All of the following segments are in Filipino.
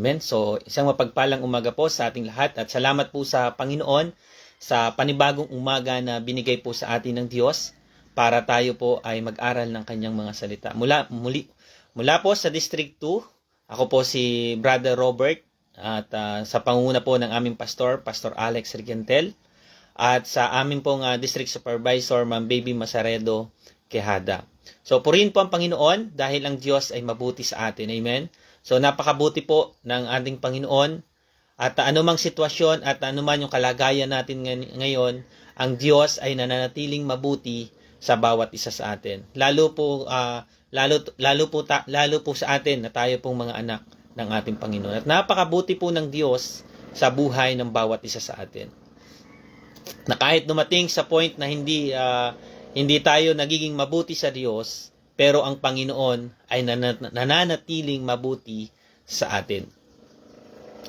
Amen. So, isang mapagpalang umaga po sa ating lahat at salamat po sa Panginoon sa panibagong umaga na binigay po sa atin ng Diyos para tayo po ay mag-aral ng kanyang mga salita. Mula po sa District 2, ako po si Brother Robert at sa pangunguna po ng aming pastor, Pastor Alex Rigentel, at sa aming pong District Supervisor, Ma'am Baby Masaredo Quejada. So, purihin po ang Panginoon dahil ang Diyos ay mabuti sa atin. Amen. So, napakabuti po ng ating Panginoon at anumang sitwasyon at anuman yung kalagayan natin ngayon, ang Diyos ay nananatiling mabuti sa bawat isa sa atin. Lalo po sa atin na tayo pong mga anak ng ating Panginoon. At napakabuti po ng Diyos sa buhay ng bawat isa sa atin. Na kahit dumating sa point na hindi tayo nagiging mabuti sa Diyos, pero ang Panginoon ay nananatiling mabuti sa atin.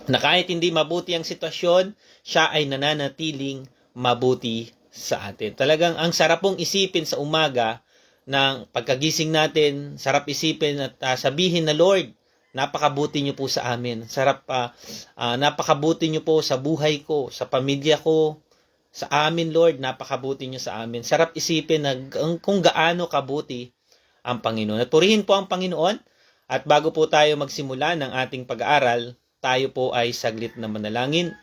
Na kahit hindi mabuti ang sitwasyon, siya ay nananatiling mabuti sa atin. Talagang ang sarap pong isipin sa umaga ng pagkagising natin, sarap isipin at sabihin na, Lord, napakabuti niyo po sa amin. Napakabuti niyo po sa buhay ko, sa pamilya ko, sa amin, Lord, napakabuti niyo sa amin. Sarap isipin na kung gaano kabuti ang Panginoon. At purihin po ang Panginoon. At bago po tayo magsimula ng ating pag-aaral, tayo po ay saglit na manalangin.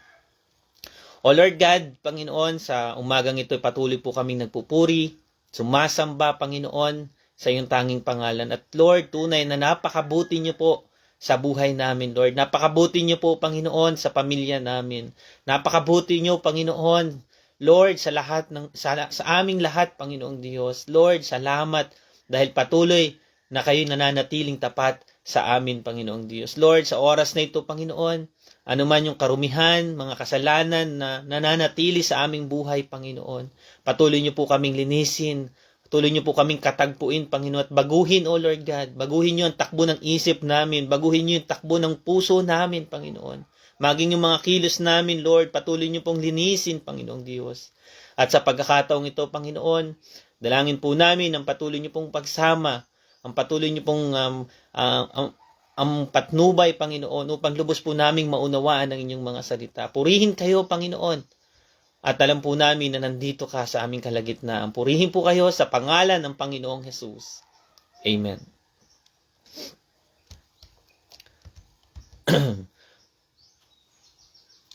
O Lord God, Panginoon, sa umagang ito patuloy po kaming nagpupuri, sumasamba, Panginoon, sa iyong tanging pangalan. At Lord, tunay na napakabuti niyo po sa buhay namin, Lord. Napakabuti niyo po, Panginoon, sa pamilya namin. Napakabuti niyo, Panginoon, Lord, sa aming lahat, Panginoong Diyos. Lord, salamat dahil patuloy na kayo nananatiling tapat sa amin, Panginoong Diyos. Lord, sa oras na ito, Panginoon, anuman yung karumihan, mga kasalanan na nananatili sa aming buhay, Panginoon, patuloy niyo po kaming linisin, patuloy niyo po kaming katagpuin, Panginoon, at baguhin, O Lord God, baguhin niyo ang takbo ng isip namin, baguhin niyo yung takbo ng puso namin, Panginoon. Maging yung mga kilos namin, Lord, patuloy niyo pong linisin, Panginoong Diyos. At sa pagkakataong ito, Panginoon, dalangin po namin ang patuloy niyo pong pagsama, ang patuloy niyo pong ang patnubay, Panginoon, upang lubos po naming maunawaan ang inyong mga salita. Purihin kayo, Panginoon. At alam po namin na nandito ka sa aming kalagitnaan. Purihin po kayo sa pangalan ng Panginoong Jesus. Amen.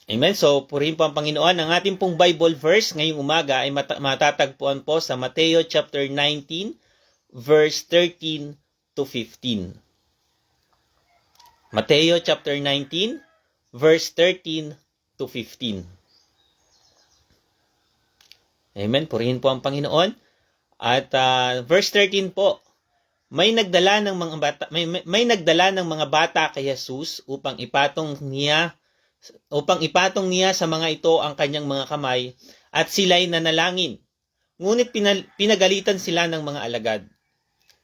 Amen. So, purihin po ang Panginoon. Ang ating pong Bible verse ngayong umaga ay matatagpuan po sa Mateo chapter 19, verse 13 to 15. Mateo chapter 19, verse 13 to 15. Amen. Purihin po ang Panginoon. At verse 13 po, may nagdala ng mga bata kay Jesus upang ipatong niya sa mga ito ang kanyang mga kamay at sila'y nanalangin. Ngunit pinagalitan sila ng mga alagad.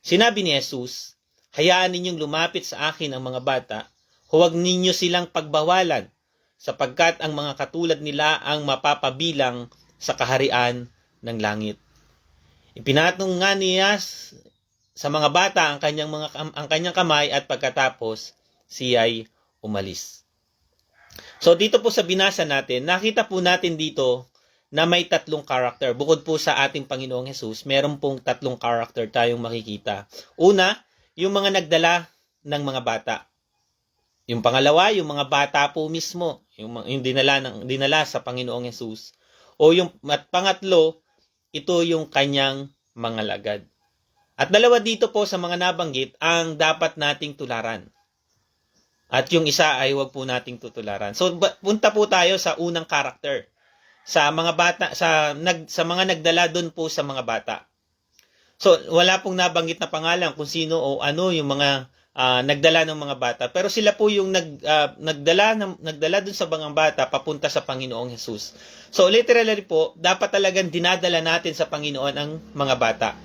Sinabi ni Jesus, hayaan ninyong lumapit sa akin ang mga bata, huwag ninyo silang pagbawalan, sapagkat ang mga katulad nila ang mapapabilang sa kaharian ng langit. Ipinatong nga niya sa mga bata ang kanyang kamay at pagkatapos siya'y umalis. So dito po sa binasa natin, nakita po natin dito na may tatlong karakter. Bukod po sa ating Panginoong Jesus, meron pong tatlong karakter tayong makikita. Una, yung mga nagdala ng mga bata. Yung pangalawa, yung mga bata po mismo, yung dinala sa Panginoong Jesus. At pangatlo, ito yung kanyang mga lagad. At dalawa dito po sa mga nabanggit ang dapat nating tularan. At yung isa ay huwag po nating tutularan. So punta po tayo sa unang karakter. Sa mga bata, sa mga nagdala doon po sa mga bata. So wala pong nabanggit na pangalan kung sino o ano yung mga nagdala ng mga bata. Pero sila po yung nagdala doon sa mga bata papunta sa Panginoong Jesus. So literally po, dapat talagang dinadala natin sa Panginoon ang mga bata.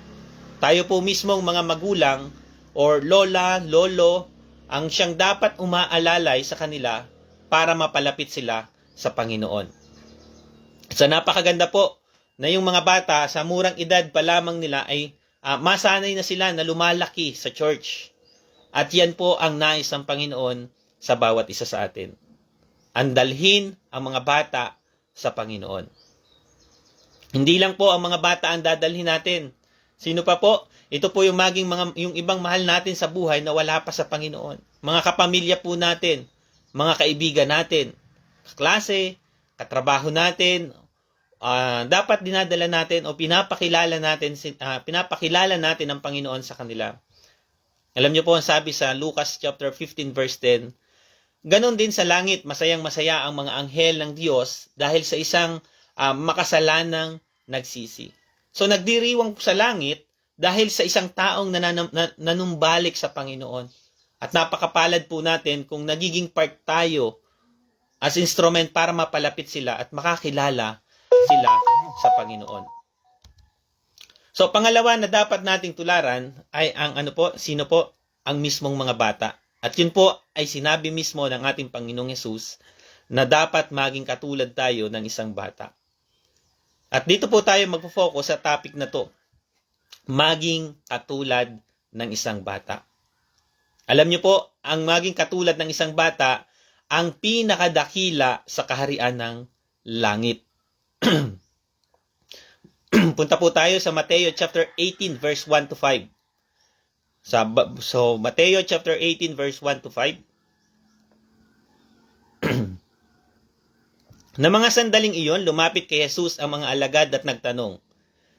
Tayo po mismong mga magulang or lola, lolo, ang siyang dapat umaalalay sa kanila para mapalapit sila sa Panginoon. So napakaganda po na yung mga bata sa murang edad pa lamang nila ay masanay na sila na lumalaki sa church. At yan po ang nais ng Panginoon sa bawat isa sa atin. Andalhin ang mga bata sa Panginoon. Hindi lang po ang mga bata ang dadalhin natin. Sino pa po? Ito po yung yung ibang mahal natin sa buhay na wala pa sa Panginoon. Mga kapamilya po natin, mga kaibigan natin, kaklase, katrabaho natin, dapat dinadala natin o pinapakilala natin ang Panginoon sa kanila. Alam niyo po ang sabi sa Lucas chapter 15 verse 10, ganon din sa langit, masayang-masaya ang mga anghel ng Diyos dahil sa isang makasalanang nagsisi. So nagdiriwang sa langit dahil sa isang taong nanumbalik sa Panginoon. At napakapalad po natin kung nagiging part tayo as instrument para mapalapit sila at makakilala sila sa Panginoon. So pangalawa na dapat nating tularan ay ang sino po? Ang mismong mga bata. At yun po ay sinabi mismo ng ating Panginoong Hesus na dapat maging katulad tayo ng isang bata. At dito po tayo magpo-focus sa topic na to. Maging katulad ng isang bata. Alam niyo po, ang maging katulad ng isang bata, ang pinakadakila sa kaharian ng langit. Punta po tayo sa Mateo chapter 18 verse 1 to 5. So Mateo chapter 18 verse 1 to 5. Na mga sandaling iyon, lumapit kay Jesus ang mga alagad at nagtanong,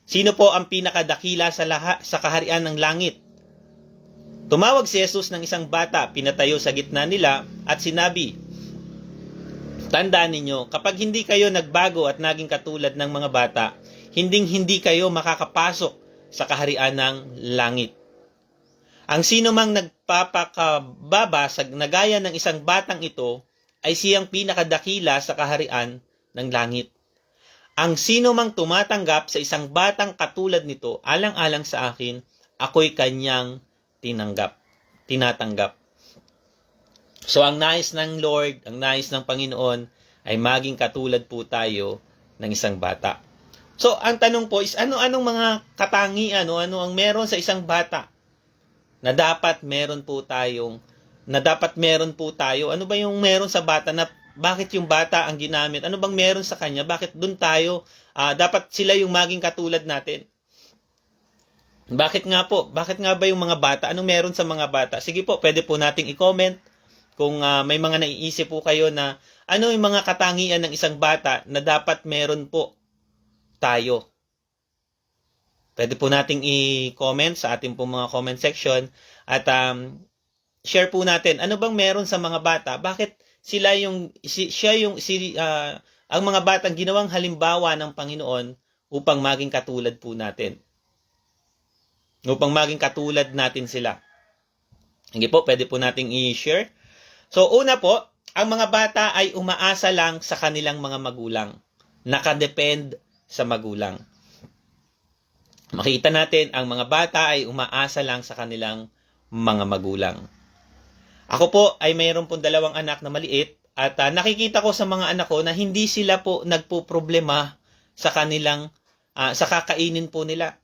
sino po ang pinakadakila sa kaharian ng langit? Tumawag si Jesus ng isang bata, pinatayo sa gitna nila at sinabi, tandaan ninyo, kapag hindi kayo nagbago at naging katulad ng mga bata, hindi kayo makakapasok sa kaharian ng langit. Ang sino mang nagpapakababa sa nagaya ng isang batang ito, ay siyang pinakadakila sa kaharian ng langit. Ang sino mang tumatanggap sa isang batang katulad nito, alang-alang sa akin, ako'y kanyang tinatanggap. So ang nais ng Lord, ang nais ng Panginoon, ay maging katulad po tayo ng isang bata. So ang tanong po is, ano-anong mga katangian, ano ang meron sa isang bata na dapat meron po tayo? Ano ba yung meron sa bata na bakit yung bata ang ginamit? Ano bang meron sa kanya? Bakit dun tayo, dapat sila yung maging katulad natin? Bakit nga ba yung mga bata? Anong meron sa mga bata? Sige po, pwede po nating i-comment kung may mga naiisip po kayo na ano yung mga katangian ng isang bata na dapat meron po tayo. Pwede po nating i-comment sa ating po mga comment section at share po natin ano bang meron sa mga bata, bakit ang mga batang ginawang halimbawa ng Panginoon upang maging katulad po natin, upang maging katulad natin sila. Sige po, pwede po nating i-share. So una po, ang mga bata ay umaasa lang sa kanilang mga magulang, nakadepend sa magulang. Makita natin ang mga bata ay umaasa lang sa kanilang mga magulang. Ako po ay mayroon pong 2 anak na maliit at nakikita ko sa mga anak ko na hindi sila po nagpo-problema sa kanilang sa kakainin po nila.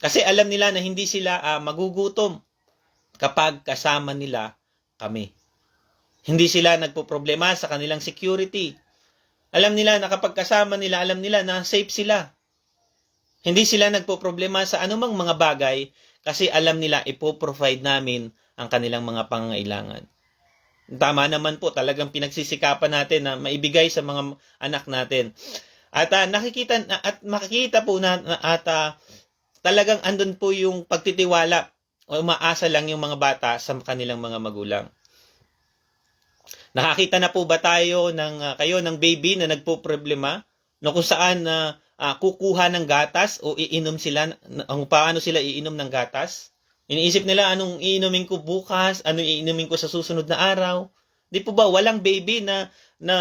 Kasi alam nila na hindi sila magugutom kapag kasama nila kami. Hindi sila nagpo-problema sa kanilang security. Alam nila na kapag kasama nila, alam nila na safe sila. Hindi sila nagpo-problema sa anumang mga bagay kasi alam nila ipo-provide namin ang kanilang mga pangangailangan. Tama naman po, talagang pinagsisikapan natin na maibigay sa mga anak natin. At makikita po talagang andun po yung pagtitiwala o umaasa lang yung mga bata sa kanilang mga magulang. Nakakita na po ba tayo kayo ng baby na nagpo-problema no kung saan kukuha ng gatas o iinom sila, paano sila iinom ng gatas? Iniisip nila anong iinumin ko bukas, anong iinumin ko sa susunod na araw. Di po ba walang baby na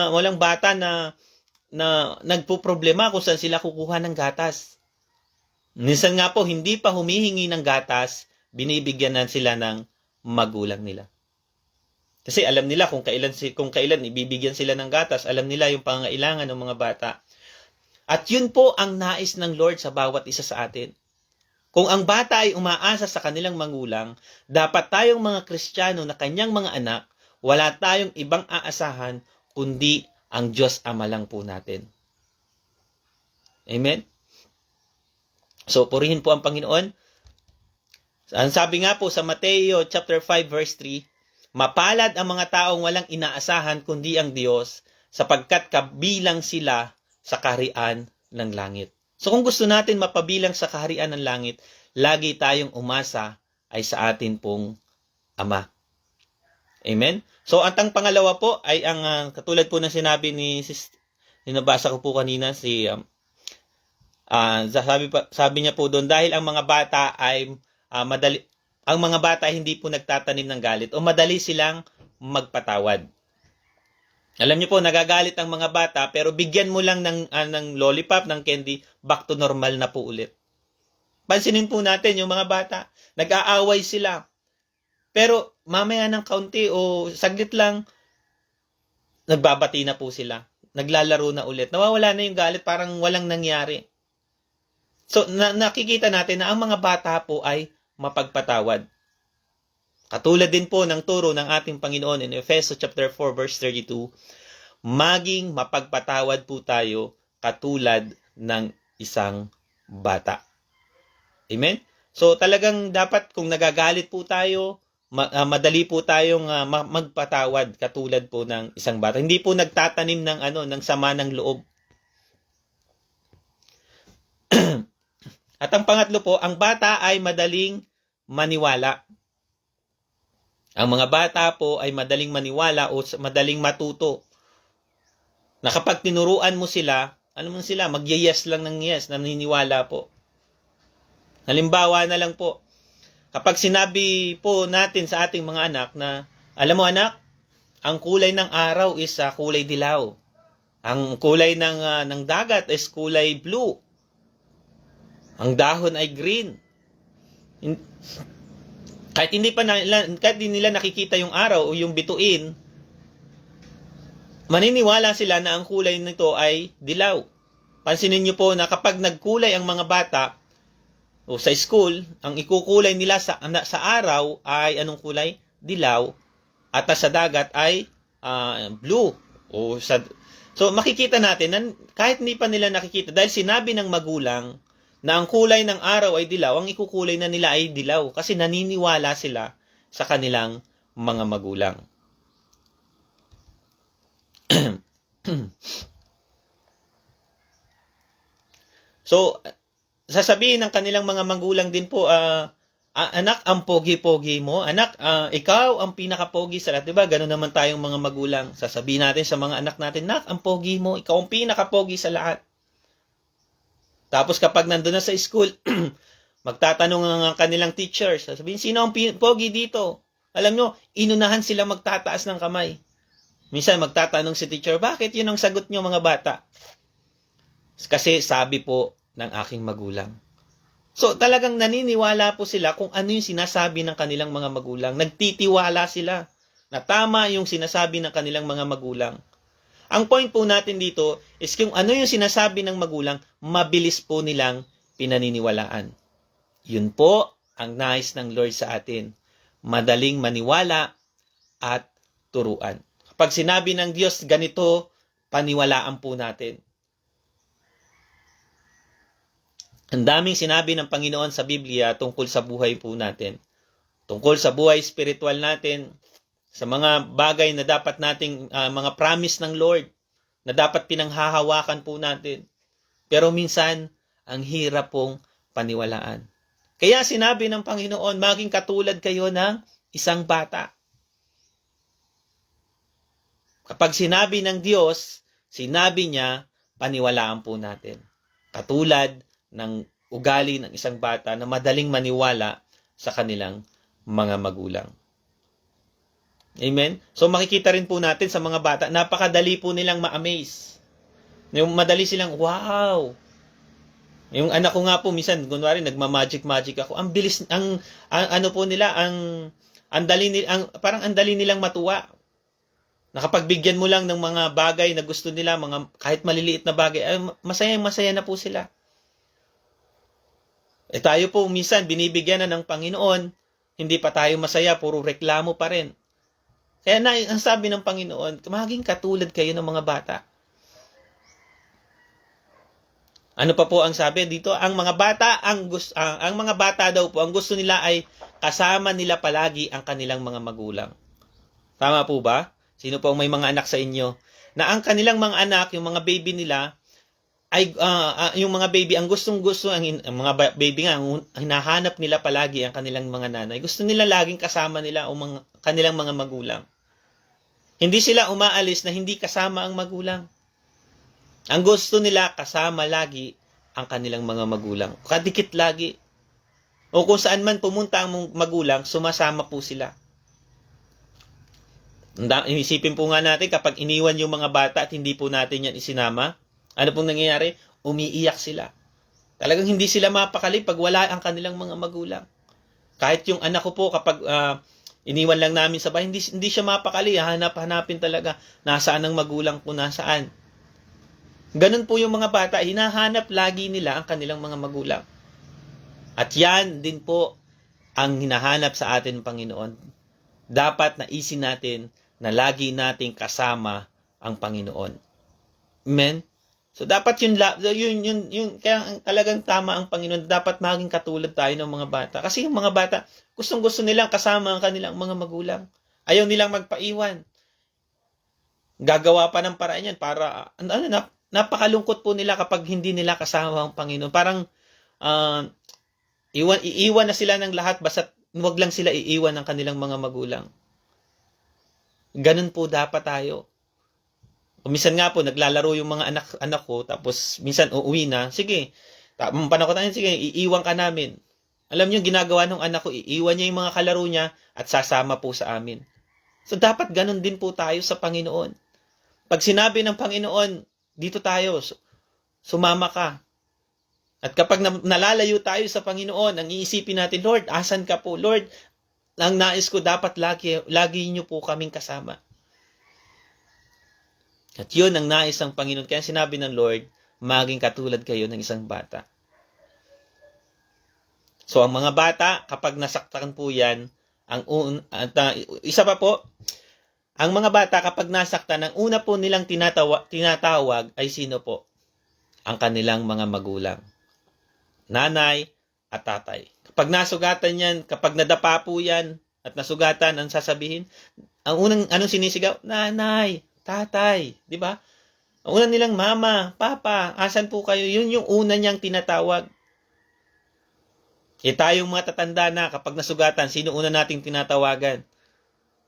walang bata na nagpo-problema kung saan sila kukuha ng gatas. Minsan nga po hindi pa humihingi ng gatas, binibigyan na sila ng magulang nila. Kasi alam nila kung kailan ibibigyan sila ng gatas, alam nila yung pangangailangan ng mga bata. At yun po ang nais ng Lord sa bawat isa sa atin. Kung ang bata ay umaasa sa kanilang magulang, dapat tayong mga Kristiyano na kanyang mga anak, wala tayong ibang aasahan kundi ang Diyos Ama lang po natin. Amen? So, purihin po ang Panginoon. Ang sabi nga po sa Mateo chapter 5 verse 3, mapalad ang mga taong walang inaasahan kundi ang Diyos, sapagkat kabilang sila sa kaharian ng langit. So kung gusto natin mapabilang sa kaharian ng langit, lagi tayong umasa ay sa atin pong Ama. Amen? So at ang pangalawa po ay ang katulad po ng sinabi ni nabasa ko po kanina sabi niya po doon, dahil ang mga bata ay ang mga bata hindi po nagtatanim ng galit o madali silang magpatawad. Alam niyo po, nagagalit ang mga bata pero bigyan mo lang ng lollipop, ng candy, back to normal na po ulit. Pansinin po natin yung mga bata, nag-aaway sila. Pero mamaya ng kaunti o saglit lang, nagbabati na po sila. Naglalaro na ulit. Nawawala na yung galit, parang walang nangyari. So, nakikita natin na ang mga bata po ay mapagpatawad. Katulad din po ng turo ng ating Panginoon in Efeso chapter 4 verse 32, maging mapagpatawad po tayo katulad ng isang bata. Amen? So talagang dapat kung nagagalit po tayo, madali po tayong magpatawad katulad po ng isang bata. Hindi po nagtatanim ng sama ng loob. At ang pangatlo po, ang bata ay madaling maniwala. Ang mga bata po ay madaling maniwala o madaling matuto. Na kapag tinuruan mo sila, mag-yes lang ng yes, naniniwala po. Halimbawa na lang po, kapag sinabi po natin sa ating mga anak na, alam mo anak, ang kulay ng araw is kulay dilaw. Ang kulay ng dagat is kulay blue. Ang dahon ay green. Kahit hindi nila nakikita yung araw o yung bituin, maniniwala sila na ang kulay nito ay dilaw. Pansinin niyo po na kapag nagkulay ang mga bata o sa school, ang ikukulay nila sa araw ay anong kulay? Dilaw. At sa dagat ay blue. So makikita natin na kahit hindi pa nila nakikita, dahil sinabi ng magulang na ang kulay ng araw ay dilaw, ang ikukulay na nila ay dilaw kasi naniniwala sila sa kanilang mga magulang. So, sasabihin ng kanilang mga magulang din po, anak, ang pogi-pogi mo. Anak, ikaw ang pinaka-pogi sa lahat. Diba? Ganun naman tayong mga magulang. Sasabihin natin sa mga anak natin, anak, ang pogi mo. Ikaw ang pinaka-pogi sa lahat. Tapos kapag nandun na sa school, magtatanong ang kanilang teachers. Sasabihin, sino ang pogi dito? Alam nyo, inunahan sila magtataas ng kamay. Minsan magtatanong si teacher, bakit yun ang sagot nyo mga bata? Kasi sabi po ng aking magulang. So talagang naniniwala po sila kung ano yung sinasabi ng kanilang mga magulang. Nagtitiwala sila na tama yung sinasabi ng kanilang mga magulang. Ang point po natin dito is kung ano yung sinasabi ng magulang, mabilis po nilang pinaniniwalaan. Yun po ang nais ng Lord sa atin. Madaling maniwala at turuan. Kapag sinabi ng Diyos ganito, paniwalaan po natin. Ang daming sinabi ng Panginoon sa Biblia tungkol sa buhay po natin. Tungkol sa buhay spiritual natin, sa mga bagay na dapat nating, mga promise ng Lord, na dapat pinanghahawakan po natin. Pero minsan, ang hirap pong paniwalaan. Kaya sinabi ng Panginoon, maging katulad kayo ng isang bata. Kapag sinabi ng Diyos, sinabi niya, paniwalaan po natin. Katulad ng ugali ng isang bata na madaling maniwala sa kanilang mga magulang. Amen? So makikita rin po natin sa mga bata, napakadali po nilang ma-amaze. Yung madali silang, wow! Yung anak ko nga po, minsan, kunwari, nagma-magic ako. Ang bilis, ano po nila, parang ang dali nilang matuwa. Nakapagbigyan mo lang ng mga bagay na gusto nila, kahit maliliit na bagay, masaya na po sila. Tayo po, minsan, binibigyan na ng Panginoon, hindi pa tayo masaya, puro reklamo pa rin. Kaya ang sabi ng Panginoon, maging katulad kayo ng mga bata. Ano pa po ang sabi dito? Ang mga bata daw po, ang gusto nila ay kasama nila palagi ang kanilang mga magulang. Tama po ba? Sino po ang may mga anak sa inyo? Na ang kanilang mga anak, yung mga baby nila, ay yung mga baby, ang gustong-gusto, ang mga baby nga, hinahanap nila palagi ang kanilang mga nanay. Gusto nila laging kasama nila ang kanilang mga magulang. Hindi sila umaalis na hindi kasama ang magulang. Ang gusto nila, kasama lagi ang kanilang mga magulang. Kadikit lagi. O kung saan man pumunta ang magulang, sumasama po sila. Inisipin po nga natin, kapag iniwan yung mga bata at hindi po natin yan isinama, ano pong nangyayari? Umiiyak sila. Talagang hindi sila mapakali pag wala ang kanilang mga magulang. Kahit yung anak ko po, kapag iniwan lang namin sa bahay, hindi siya mapakali. Hanapin talaga. Nasaan ang magulang ko, nasaan. Ganun po yung mga bata, hinahanap lagi nila ang kanilang mga magulang. At yan din po ang hinahanap sa atin ng Panginoon. Dapat naisin natin na lagi nating kasama ang Panginoon. Amen? So dapat yun kaya talagang tama ang Panginoon. Dapat maging katulad tayo ng mga bata. Kasi yung mga bata, gustong-gusto nilang kasama ang kanilang mga magulang. Ayaw nilang magpaiwan. Gagawa pa ng paraan yan para, napakalungkot po nila kapag hindi nila kasama ang Panginoon. Parang, iiwan na sila ng lahat, basta huwag lang sila iiwan ng kanilang mga magulang. Ganun po dapat tayo. Minsan nga po, naglalaro yung mga anak ko, tapos minsan uuwi na, sige, panahon tayo, sige, iiwan ka namin. Alam niyo, ginagawa ng anak ko, iiwan niya yung mga kalaro niya at sasama po sa amin. So dapat ganun din po tayo sa Panginoon. Pag sinabi ng Panginoon, dito tayo, sumama ka. At kapag nalalayo tayo sa Panginoon, ang iisipin natin, Lord, asan ka po? Lord, ang nais ko, dapat lagi niyo po kaming kasama. At yun ang nais ng Panginoon. Kaya sinabi ng Lord, maging katulad kayo ng isang bata. So, ang mga bata, kapag nasaktan po yan, isa pa po, ang mga bata, kapag nasaktan, ang una po nilang tinatawag ay sino po? Ang kanilang mga magulang. Nanay at tatay. Kapag nasugatan yan, kapag nadapa po yan, at nasugatan, ang sasabihin, anong sinisigaw? Nanay, tatay, di ba? Ang una nilang, mama, papa, asan po kayo? Yun yung una niyang tinatawag. Tayong mga tatanda na, kapag nasugatan, sino una nating tinatawagan?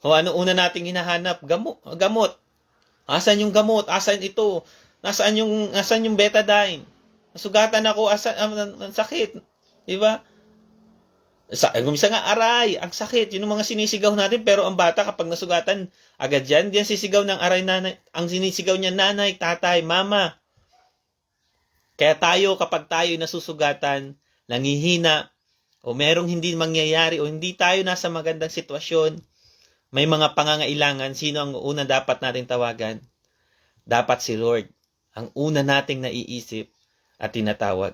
O ano una nating hinahanap? Gamot. Asan yung gamot? Asan ito? Nasaan yung betadine? Nasugatan ako, ang sakit. Di ba? Gumisa nga, aray, ang sakit. Yun yung mga sinisigaw natin, pero ang bata kapag nasugatan, agad yan. Diyan sisigaw ng aray, nanay. Ang sinisigaw niya, nanay, tatay, mama. Kaya tayo, kapag tayo nasusugatan, nangihina, o merong hindi mangyayari, o hindi tayo nasa magandang sitwasyon, may mga pangangailangan, sino ang una dapat nating tawagan? Dapat si Lord. Ang una nating naiisip at tinatawag.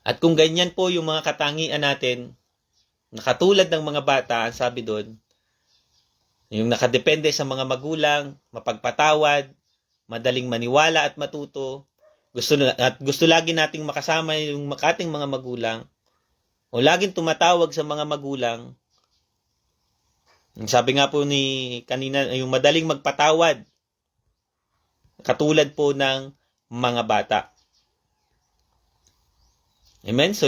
At kung ganyan po yung mga katangian natin, nakatulad ng mga bata, ang sabi doon, yung nakadepende sa mga magulang, mapagpatawad, madaling maniwala at matuto, gusto lagi nating makasama yung ating mga magulang, o laging tumatawag sa mga magulang. Sabi nga po ni kanina, yung madaling magpatawad, katulad po ng mga bata. Amen? So,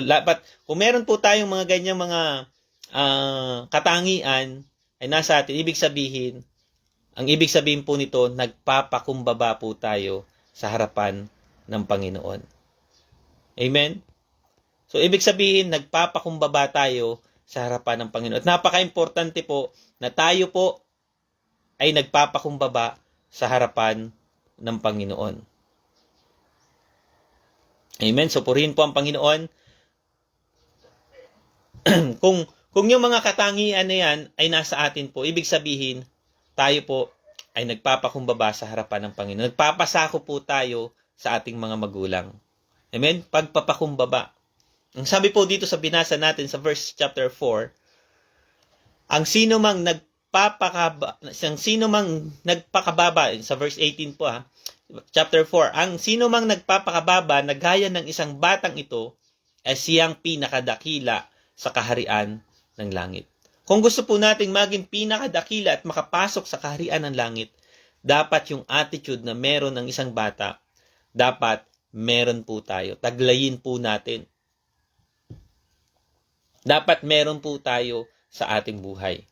kung meron po tayong mga ganyang mga katangian ay nasa atin, ang ibig sabihin po nito, nagpapakumbaba po tayo sa harapan ng Panginoon. Amen? So, ibig sabihin, nagpapakumbaba tayo sa harapan ng Panginoon. At napaka-importante po na tayo po ay nagpapakumbaba sa harapan ng Panginoon. Amen? So, purihin po ang Panginoon. kung yung mga katangian na yan ay nasa atin po, ibig sabihin, tayo po ay nagpapakumbaba sa harapan ng Panginoon. Nagpapasako po tayo sa ating mga magulang. Amen? Pagpapakumbaba. Ang sabi po dito sa binasa natin sa verse chapter 4, Ang sino mang nagpakababa sa verse 18 po chapter 4, ang sino mang nagpapakababa na gaya ng isang batang ito ay siyang pinakadakila sa kaharian ng langit. Kung gusto po nating maging pinakadakila at makapasok sa kaharian ng langit, dapat yung attitude na meron ng isang bata, dapat meron po tayo. Taglayin po natin. Dapat meron po tayo sa ating buhay.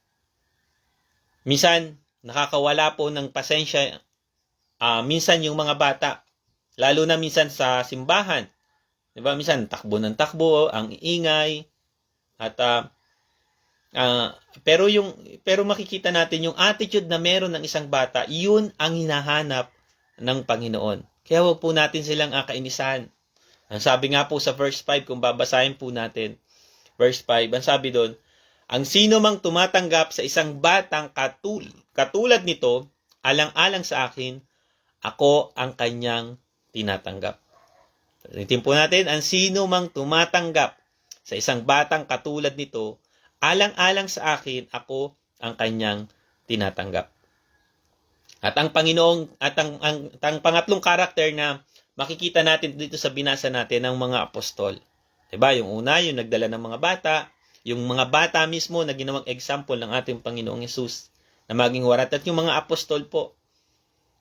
Minsan, nakakawala po ng pasensya, minsan yung mga bata, lalo na minsan sa simbahan. Diba? Minsan, takbo ng takbo, ang ingay, at pero makikita natin yung attitude na meron ng isang bata, yun ang hinahanap ng Panginoon. Kaya huwag po natin silang kainisan. Ang sabi nga po sa verse 5, kung babasahin po natin, verse 5, ang sabi doon, ang sino mang tumatanggap sa isang batang katulad nito, alang-alang sa akin, ako ang kanyang tinatanggap. Ulitin po natin, ang sino mang tumatanggap sa isang batang katulad nito, alang-alang sa akin, ako ang kanyang tinatanggap. At ang Panginoong, at ang pangatlong karakter na makikita natin dito sa binasa natin ng mga apostol. Diba? Yung una, yung nagdala ng mga bata, yung mga bata mismo na ginawang example ng ating Panginoong Hesus na maging warat. At yung mga apostol po,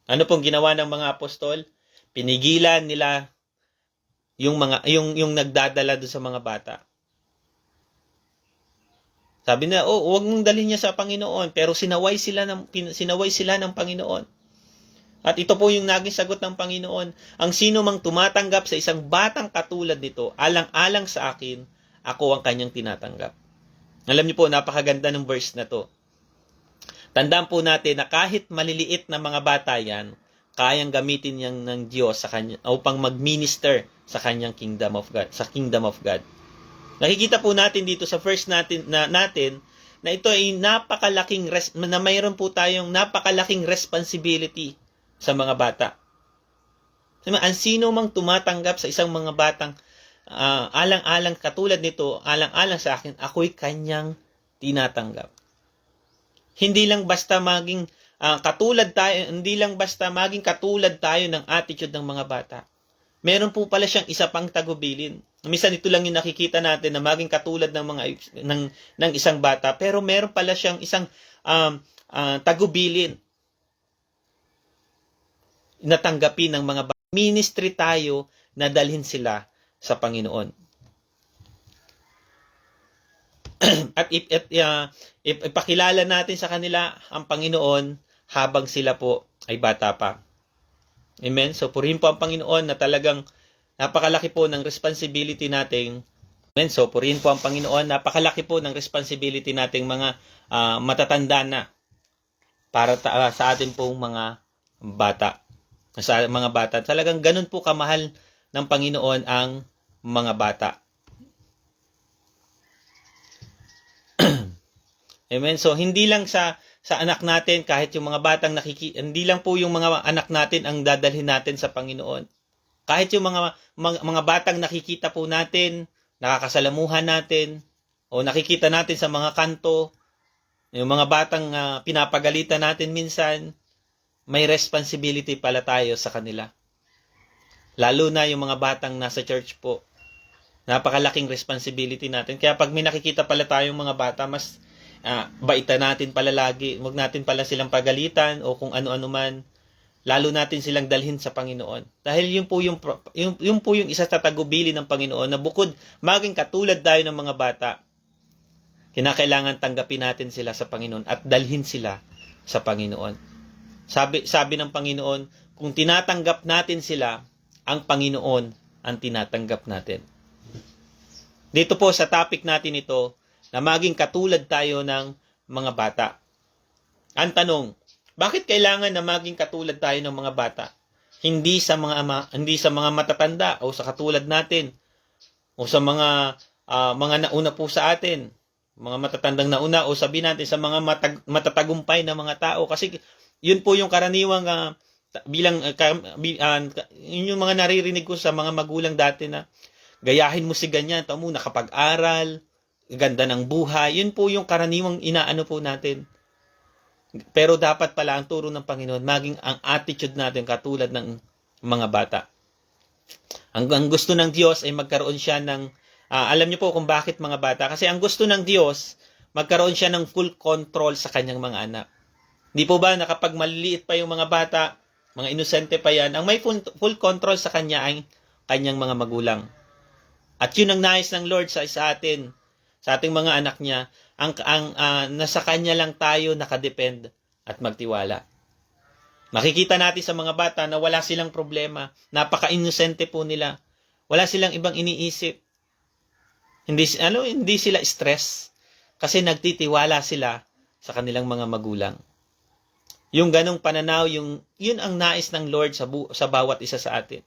ano pong ginawa ng mga apostol? Pinigilan nila yung nagdadala doon sa mga bata. Sabi na, huwag mong dalhin niya sa Panginoon, pero sinaway sila ng Panginoon. At ito po yung naging sagot ng Panginoon. Ang sino mang tumatanggap sa isang batang katulad nito, alang-alang sa akin, ako ang kanyang tinatanggap. Alam niyo po, napakaganda ng verse na to. Tandaan po natin na kahit maliliit na mga bata yan, kayang gamitin yan ng Diyos sa kanya upang mag-minister sa kanyang kingdom of God, sa kingdom of God. Nakikita po natin dito sa verse natin na ito ay napakalaking na mayroon po tayong napakalaking responsibility sa mga bata. Ang sino mang tumatanggap sa isang mga batang alang-alang katulad nito, alang-alang sa akin, ako'y kanyang tinatanggap. Hindi lang basta maging katulad tayo ng attitude ng mga bata. Meron po pala siyang isa pang tagubilin. Minsan ito lang yung nakikita natin na maging katulad ng isang bata, pero meron pala siyang isang tagubilin na tanggapin ng mga bata. Ministry tayo na dalhin sila sa Panginoon. At ipakilala natin sa kanila ang Panginoon habang sila po ay bata pa. Amen? So, purihin po ang Panginoon na talagang napakalaki po ng responsibility nating. Amen? So, purihin po ang Panginoon, napakalaki po ng responsibility nating mga matatanda na para sa atin pong mga bata. Sa mga bata. Talagang ganun po kamahal ng Panginoon ang mga bata. Amen. So hindi lang sa anak natin, kahit yung mga batang hindi lang po yung mga anak natin ang dadalhin natin sa Panginoon. Kahit yung mga batang nakikita po natin, nakakasalamuhan natin, o nakikita natin sa mga kanto, yung mga batang pinapagalitan natin minsan, may responsibility pala tayo sa kanila. Lalo na yung mga batang nasa church po. Napakalaking responsibility natin. Kaya pag may nakikita pala tayong mga bata, mas baitan natin pala lagi. Huwag natin pala silang pagalitan o kung ano-ano man. Lalo natin silang dalhin sa Panginoon. Dahil yun po yung isa sa tagubili ng Panginoon na bukod maging katulad tayo ng mga bata, kinakailangan tanggapin natin sila sa Panginoon at dalhin sila sa Panginoon. Sabi ng Panginoon, kung tinatanggap natin sila, ang Panginoon ang tinatanggap natin. Dito po sa topic natin ito, na maging katulad tayo ng mga bata. Ang tanong, bakit kailangan na maging katulad tayo ng mga bata? Hindi sa mga matatanda o sa katulad natin o sa mga nauna po sa atin, mga matatandang nauna o sabihin natin sa mga matatagumpay na mga tao, kasi yun po yung karaniwang yun yung mga naririnig ko sa mga magulang dati na gayahin mo si ganyan, tamo nakapag-aral, ganda ng buhay. Yun po yung karaniwang inaano po natin. Pero dapat pala ang turo ng Panginoon, maging ang attitude natin katulad ng mga bata. Ang gusto ng Diyos ay magkaroon siya ng, alam niyo po kung bakit mga bata. Kasi ang gusto ng Diyos, magkaroon siya ng full control sa kanyang mga anak. Di po ba na kapag maliliit pa yung mga bata, mga inosente pa yan, ang may full control sa kanya ay kanyang mga magulang. At yun ang nais ng Lord sa atin, sa ating mga anak niya, nasa kanya lang tayo nakadepend at magtiwala. Makikita natin sa mga bata na wala silang problema, napaka-inosente po nila. Wala silang ibang iniisip. Hindi sila stress kasi nagtitiwala sila sa kanilang mga magulang. Yung ganong pananaw, yun ang nais ng Lord sa bawat isa sa atin.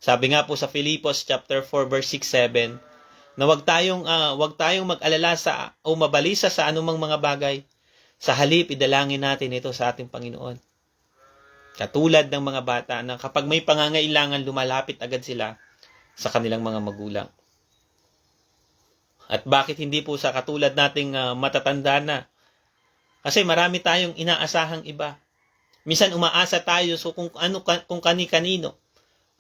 Sabi nga po sa Filipos chapter 4 verse 6-7, na wag tayong mag-alala o mabalisa sa anumang mga bagay. Sa halip, idalangin natin ito sa ating Panginoon. Katulad ng mga bata na kapag may pangangailangan, lumalapit agad sila sa kanilang mga magulang. At bakit hindi po sa katulad nating matatanda na? Kasi marami tayong inaasahang iba. Minsan umaasa tayo kung kani-kanino.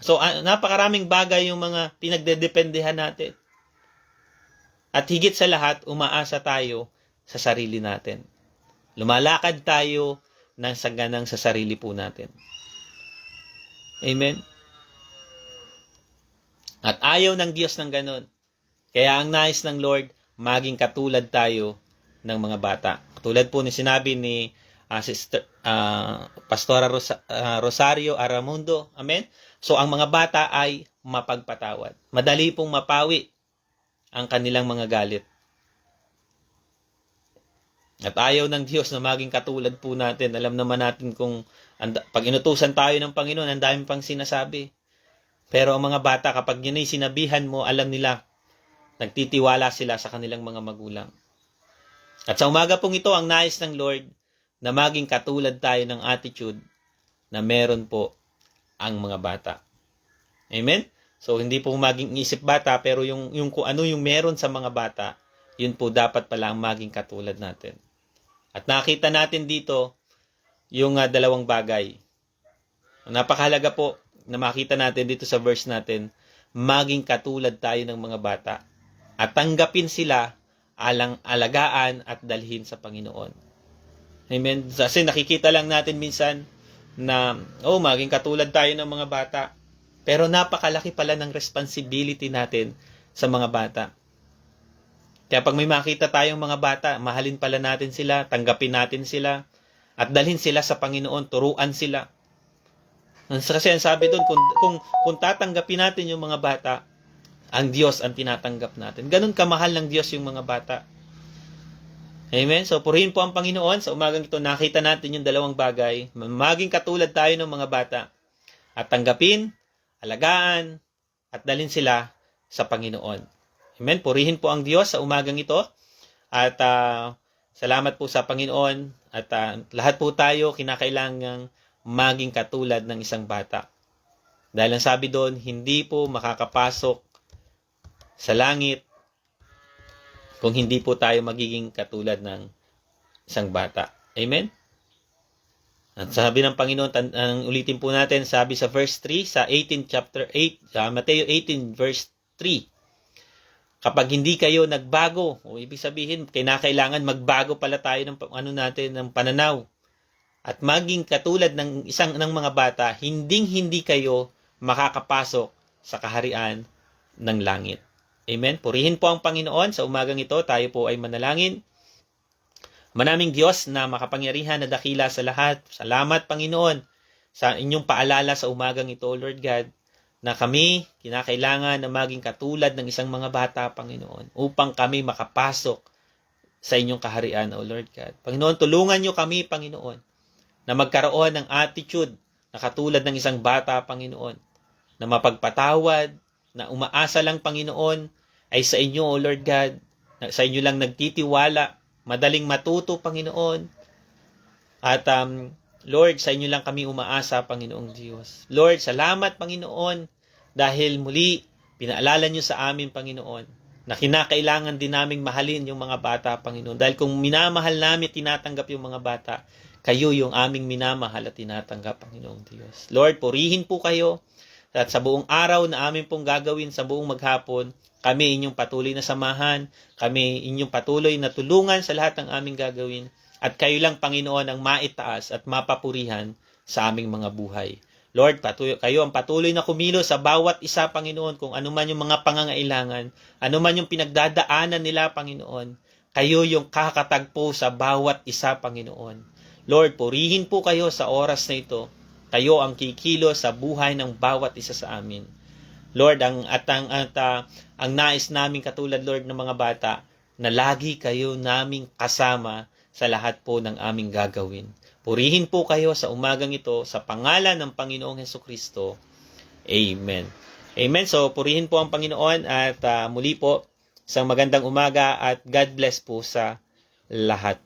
So napakaraming bagay yung mga pinagdedependehan natin. At higit sa lahat, umaasa tayo sa sarili natin. Lumalakad tayo ng saganang sa sarili po natin. Amen? At ayaw ng Diyos ng ganon. Kaya ang nais ng Lord, maging katulad tayo ng mga bata. Katulad po ni sinabi ni Pastora Rosario Aramundo. Amen? So, ang mga bata ay mapagpatawad. Madali pong mapawi ang kanilang mga galit. At ayaw ng Diyos na maging katulad po natin. Alam naman natin kung pag inutusan tayo ng Panginoon, ang dami pang sinasabi. Pero ang mga bata, kapag yun ay sinabihan mo, alam nila, nagtitiwala sila sa kanilang mga magulang. At sa umaga pong ito, ang nais ng Lord na maging katulad tayo ng attitude na meron po ang mga bata. Amen? So, hindi po maging isip bata, pero yung kung ano yung meron sa mga bata, yun po dapat pala ang maging katulad natin. At nakita natin dito yung dalawang bagay. Napakahalaga po na makita natin dito sa verse natin, maging katulad tayo ng mga bata at tanggapin sila alagaan at dalhin sa Panginoon. Amen? Kasi nakikita lang natin minsan na, maging katulad tayo ng mga bata. Pero napakalaki pala ng responsibility natin sa mga bata. Kaya pag may makita tayong mga bata, mahalin pala natin sila, tanggapin natin sila, at dalhin sila sa Panginoon, turuan sila. Kasi ang sabi doon, kung tatanggapin natin yung mga bata, ang Diyos ang tinatanggap natin. Ganun kamahal ng Diyos yung mga bata. Amen? So, purihin po ang Panginoon. Sa umagang ito, nakita natin yung dalawang bagay. Maging katulad tayo ng mga bata. At tanggapin, alagaan, at dalhin sila sa Panginoon. Amen? Purihin po ang Diyos sa umagang ito. At salamat po sa Panginoon. At lahat po tayo kinakailangang maging katulad ng isang bata. Dahil ang sabi doon, hindi po makakapasok sa langit kung hindi po tayo magiging katulad ng isang bata. Amen? At sabi ng Panginoon, ulitin po natin, sabi sa verse 3, sa 18 chapter 8, sa Mateo 18 verse 3, kapag hindi kayo nagbago, o ibig sabihin, kinakailangan magbago pala tayo ng pananaw. At maging katulad ng mga bata, hindi kayo makakapasok sa kaharian ng langit. Amen? Purihin po ang Panginoon sa umagang ito. Tayo po ay manalangin. Manaming Diyos na makapangyarihan na dakila sa lahat. Salamat, Panginoon, sa inyong paalala sa umagang ito, Lord God, na kami kinakailangan na maging katulad ng isang mga bata, Panginoon, upang kami makapasok sa inyong kaharian, O Lord God. Panginoon, tulungan niyo kami, Panginoon, na magkaroon ng attitude na katulad ng isang bata, Panginoon, na mapagpatawad, na umaasa lang, Panginoon, ay sa inyo, O Lord God, na sa inyo lang nagtitiwala, madaling matuto, Panginoon. At Lord, sa inyo lang kami umaasa, Panginoong Diyos. Lord, salamat, Panginoon, dahil muli pinaalala niyo sa amin, Panginoon, na kinakailangan din naming mahalin yung mga bata, Panginoon. Dahil kung minamahal namin, tinatanggap yung mga bata, kayo yung aming minamahal at tinatanggap, Panginoong Diyos. Lord, purihin po kayo at sa buong araw na amin pong gagawin sa buong maghapon, kami inyong patuloy na samahan, kami inyong patuloy na tulungan sa lahat ng aming gagawin, at kayo lang, Panginoon, ang maitaas at mapapurihan sa aming mga buhay. Lord, kayo ang patuloy na kumilos sa bawat isa, Panginoon, kung ano man yung mga pangangailangan, ano man yung pinagdadaanan nila, Panginoon, kayo yung kakatagpo sa bawat isa, Panginoon. Lord, purihin po kayo sa oras na ito. Kayo ang kikilos sa buhay ng bawat isa sa amin. Lord, ang nais namin katulad, Lord, ng mga bata, na lagi kayo naming kasama sa lahat po ng aming gagawin. Purihin po kayo sa umagang ito sa pangalan ng Panginoong Hesukristo. Amen. Amen. So, purihin po ang Panginoon at muli po, isang magandang umaga at God bless po sa lahat.